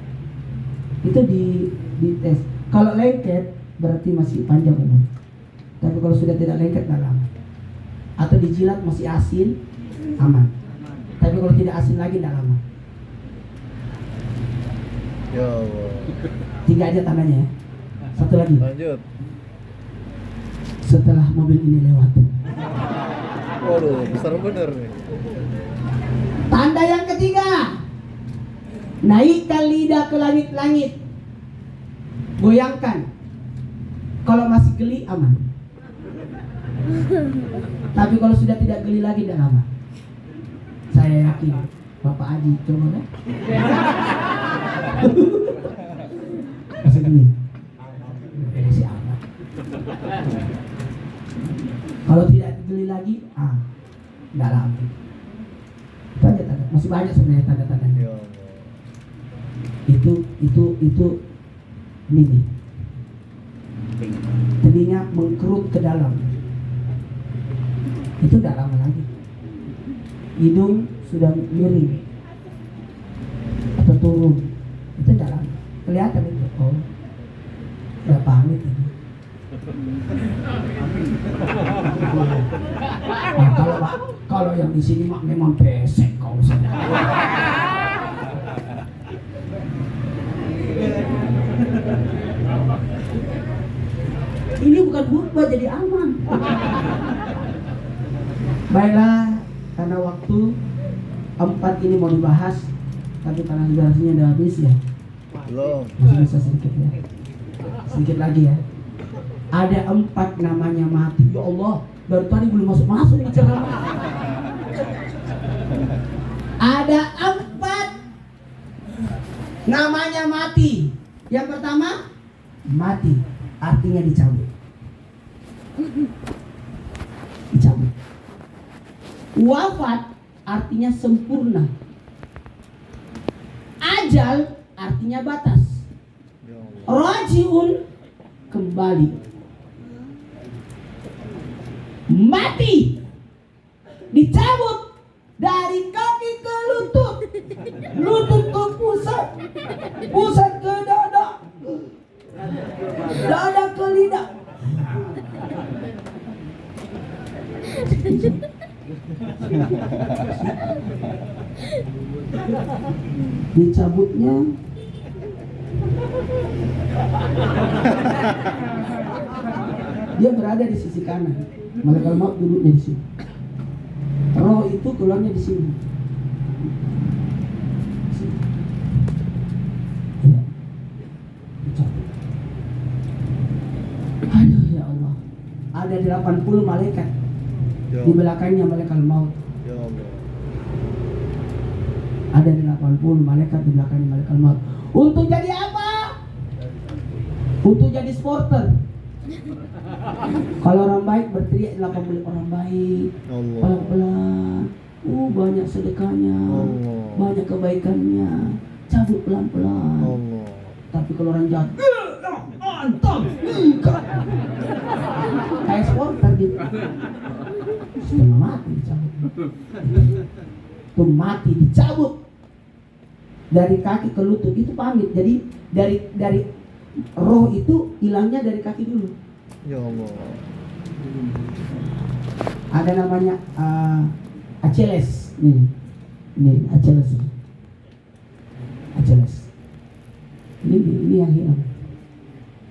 Itu di tes. Kalau lengket berarti masih panjang umur. Tapi kalau sudah tidak lengket nggak lama. Atau dijilat masih asin, aman. Tapi kalau tidak asin lagi nggak lama. Ya Allah. 3 aja tandanya ya. Satu lagi. Lanjut. Setelah mobil ini lewat. Waduh, besar bener nih. Tanda yang ketiga. Naikkan lidah ke langit-langit. Goyangkan. Kalau masih geli aman. Tapi kalau sudah tidak geli lagi tidak lama. Saya yakin Bapak Haji coba kan? Masih geli. Masih aman. Kalau tidak geli lagi, tidak lama. Itu aja tanda. Masih banyak sebenarnya tanda-tandanya. Ya Allah. Itu ini nih. Telinga mengkerut ke dalam. Itu tidak lama lagi. Hidung sudah miring atau turun. Itu tidak lama. Kelihatan itu. Oh, udah pamit ini. Nah, kalau yang di sini memang pesek kau saja. Ini bukan khutbah jadi aman. Baiklah, karena waktu 4 ini mau dibahas, tapi karena durasinya udah habis ya. Belum. Masih bisa sedikit ya. Sedikit lagi ya. Ada 4 namanya mati. Ya Allah, dari tadi belum masuk ini ceramah. Ada 4 namanya mati. Yang pertama, mati artinya dicabut. Dicabut. Wafat artinya sempurna. Ajal artinya batas. Ya Allah. Rajiun kembali. Mati dicabut dari kaki ke lutut, lutut ke pusat, pusat ke dada, dada ke lidah. Dicabutnya dia berada di sisi kanan. Malaikat maut duduknya di sini. Roh itu keluarnya di sini. Ya. Dicabut. Aduh ya Allah. Ada 80 malaikat. Ya Di belakangnya malaikat maut. Ya Allah. Ada 80 malaikat di belakangnya malaikat maut. Untuk jadi apa? Untuk jadi supporter. Kalau orang baik berteriak 80 orang baik. Allah. Pelan-pelan. Banyak sedekahnya. Allah. Banyak kebaikannya. Cabut pelan-pelan. Allah. Tapi kalau orang jahat, mantap. Kayak supporter gitu. Setengah mati dicabut. Tuh mati dicabut. Dari kaki ke lutut itu pamit. Jadi dari roh itu hilangnya dari kaki dulu. Ya Allah. Ada namanya Achilles. Ini Achilles. Achilles. Ini yang hilang.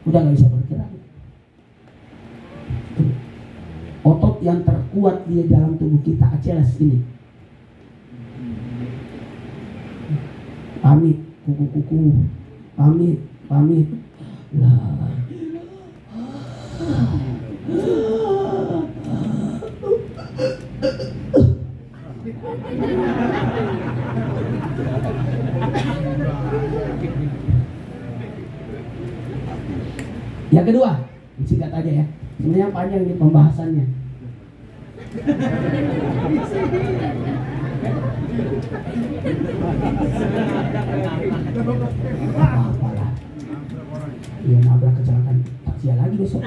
Udah nggak bisa bergerak. Otot yang terkuat di dalam tubuh kita, Achilles ini. Pamit, kuku-kuku. Pamit. Lah. Yang kedua, singkat aja ya. Sebenarnya panjang di pembahasannya. Apalah. Dia nabrak kecelakaan taksi lagi besok.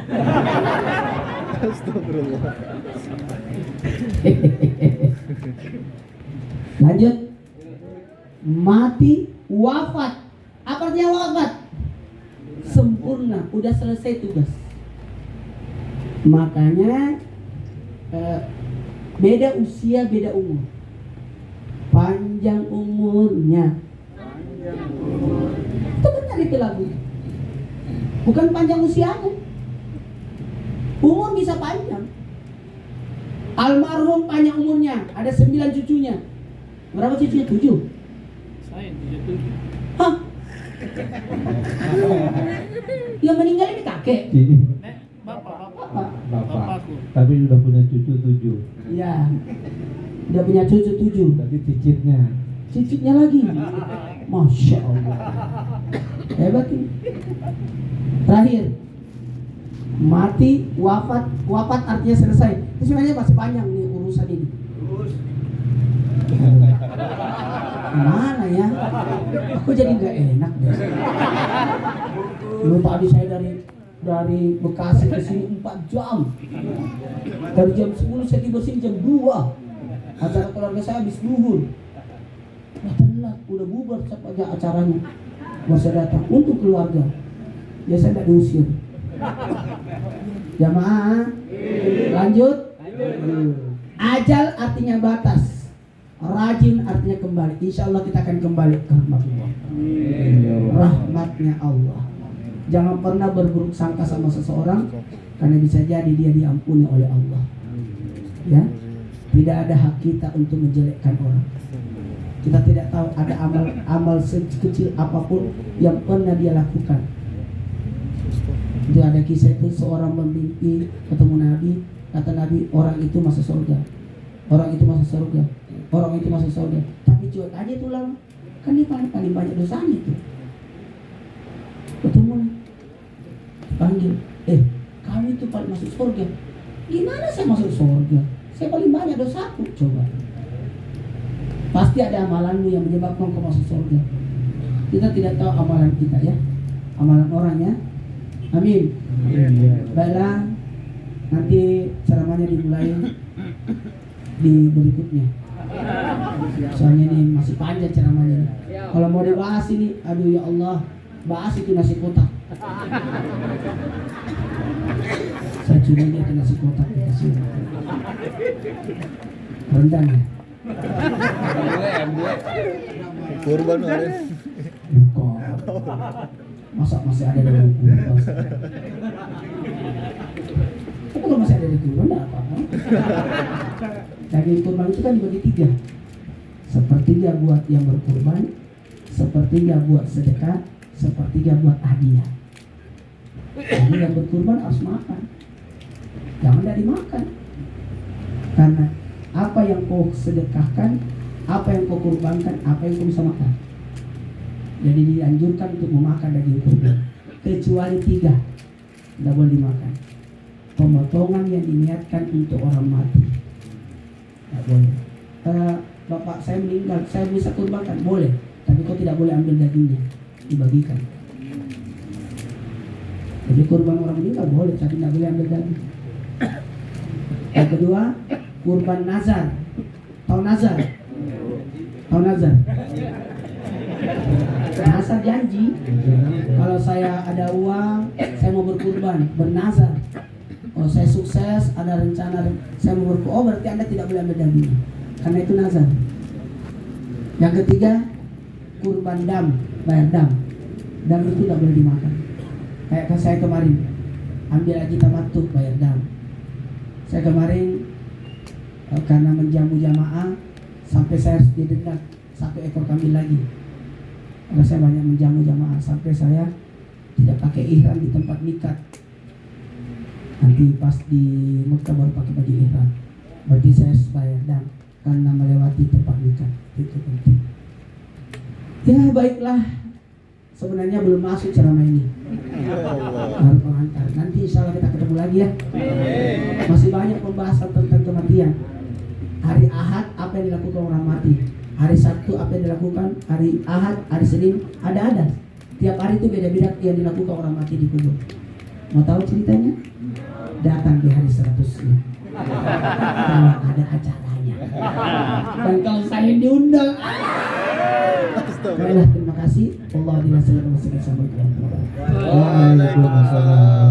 Astagfirullah. mati, wafat. Apa artinya wafat? Sempurna, udah selesai tugas. Makanya beda usia, beda umur. Panjang umurnya. Itu benar itu lagu. Bukan panjang usianya. Umur bisa panjang. Almarhum panjang umurnya, ada 9 cucunya. Berapa cucunya? 7. Saya 77. Hah? Yang meninggal ini kakek. Ini Nek, bapak. Bapak. Bapakku. tapi udah punya cucu 7. Iya. Dia punya cucu 7. Tapi cicitnya Cicitnya lagi. Masya Allah. Hebat ini. Terakhir. Mati, wafat. Wafat artinya selesai. Itu sebenarnya masih panjang nih urusan ini. Mana ya? Aku jadi nggak enak deh. Lu tadi saya dari Bekasi ke sini 4 jam. Dari jam 10 saya tiba sini jam 2. Acara keluarga saya habis zuhur. Wah telat, udah bubar aja acaranya. Masa datang untuk keluarga. Ya saya tidak diusir. Jamaah, lanjut. Ajal artinya batas. Rajin artinya kembali. Insya Allah kita akan kembali ke rahmatullah. Rahmatnya Allah. Jangan pernah berburuk sangka sama seseorang, karena bisa jadi dia diampuni oleh Allah. Ya, tidak ada hak kita untuk menjelekkan orang. Kita tidak tahu ada amal sekecil apapun yang pernah dia lakukan. Itu ada kisah itu, seorang bermimpi ketemu Nabi. Kata Nabi, orang itu masuk surga. Orang itu masuk surga. Orang itu masuk surga. Tapi cuek aja tuh lah. Kan dia paling banyak dosanya tuh. Ketemu panggil, kamu itu paling masuk surga. Gimana saya masuk surga? Saya paling banyak dosaku. Coba. Pasti ada amalanmu yang menyebabkan kau masuk surga. Kita tidak tahu amalan kita ya. Amalan orang ya. Amin. Baiklah, nanti ceramahnya dimulai di berikutnya. Soalnya ini masih panjang ceramahnya. Kalau mau dibahas ini, aduh ya Allah, bahas itu nasi kotak. Saya cuma dia ke nasi kotak dikasih. Rendang ya. Kurban kemarin. Bukan. Masa masih ada dalam kurban? Tapi kalau masih ada di kurban, tidak apa-apa. Daging kurban itu kan dibagi 3. Sepertiga buat yang berkurban, sepertiga buat sedekah, sepertiga buat hadiah. Jadi yang berkurban harus makan. Jangan tidak dimakan. Karena apa yang kau sedekahkan, apa yang kau kurbankan, apa yang kau bisa makan. Jadi dianjurkan untuk memakan daging kurban. Kecuali 3, tidak boleh dimakan. Pemotongan yang diniatkan untuk orang mati, tidak boleh. Bapak saya meninggal, saya bisa kurbankan, boleh. Tapi kau tidak boleh ambil dagingnya, dibagikan. Jadi kurban orang meninggal boleh, tapi tidak boleh ambil daging. Yang kedua, kurban nazar. Tahu nazar? Tahu nazar? Nazar janji. Kalau saya ada uang, saya mau berkurban, bernazar. Kalau saya sukses, ada rencana, saya mau berkurban. Oh berarti Anda tidak boleh ambil daging, karena itu nazar. Yang ketiga, kurban dam, bayar dam. Dam itu tidak boleh dimakan. Kayak saya kemarin, ambil haji tamattu, bayar dam. Saya kemarin karena menjamu jamaah, sampai saya harus didenda 1 ekor kambing lagi. Karena saya banyak menjamu jamaah, sampai saya tidak pakai ihram di tempat nikah. Nanti pas di Mekah baru pakai baju ihram. Berarti saya harus bayar dam karena melewati tempat nikah. Itu penting. Ya baiklah, sebenarnya belum masuk ceramah ini. Baru pengantar. Nanti insya Allah kita ketemu lagi ya. Masih banyak pembahasan tentang kematian. Hari Ahad apa yang dilakukan orang mati. Hari Sabtu apa yang dilakukan. Hari Ahad, hari Senin ada. Tiap hari itu beda-beda yang dilakukan orang mati di kubur. Mau tahu ceritanya? Datang di hari 100 kalau ada acaranya. Dan kalau saya diundang, Baiklah, terima kasih. Allah di nasib. Waalaikumsalam.